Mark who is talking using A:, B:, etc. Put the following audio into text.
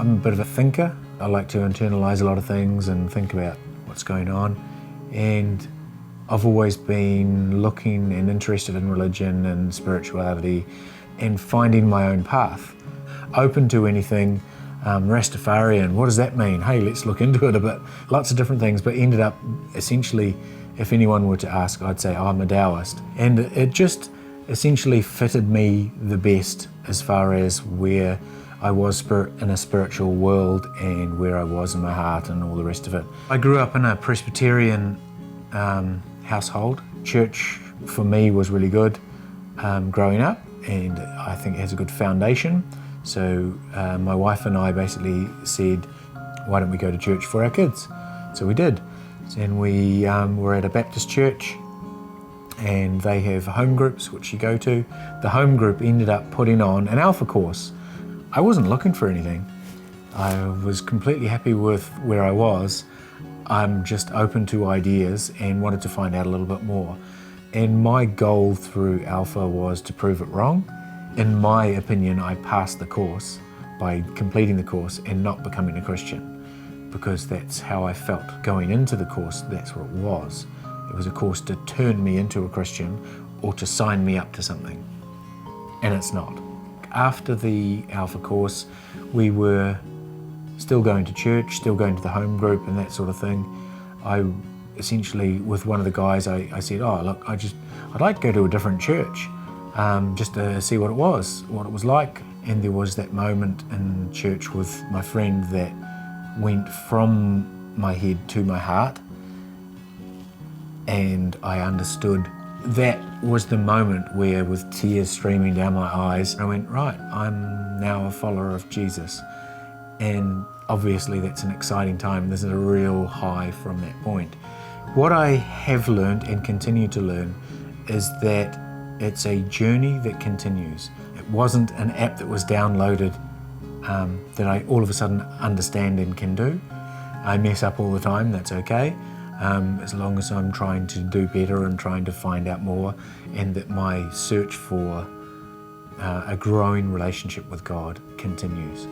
A: I'm a bit of a thinker. I like to internalise a lot of things and think about what's going on. And I've always been looking and interested in religion and spirituality and finding my own path. Open to anything. Rastafarian, what does that mean? Hey, let's look into it a bit. Lots of different things, but ended up essentially, if anyone were to ask, I'd say I'm a Taoist. And it just essentially fitted me the best as far as where I was in a spiritual world and where I was in my heart and all the rest of it. I grew up in a Presbyterian household. Church for me was really good growing up, and I think it has a good foundation. So my wife and I basically said, why don't we go to church for our kids? So we did. And we were at a Baptist church, and they have home groups which you go to. The home group ended up putting on an Alpha course. I wasn't looking for anything. I was completely happy with where I was. I'm just open to ideas and wanted to find out a little bit more. And my goal through Alpha was to prove it wrong. In my opinion, I passed the course by completing the course and not becoming a Christian, because that's how I felt going into the course. That's what it was. It was a course to turn me into a Christian or to sign me up to something, and it's not. After the Alpha course, we were still going to church, still going to the home group and that sort of thing. I essentially, with one of the guys, I said, oh look, I'd like to go to a different church. Just to see what it was like. And there was that moment in church with my friend that went from my head to my heart, and I understood. That was the moment where, with tears streaming down my eyes, I went, right, I'm now a follower of Jesus. And obviously that's an exciting time. There's a real high from that point. What I have learned and continue to learn is that it's a journey that continues. It wasn't an app that was downloaded that I all of a sudden understand and can do. I mess up all the time, that's okay. As long as I'm trying to do better and trying to find out more, and that my search for a growing relationship with God continues.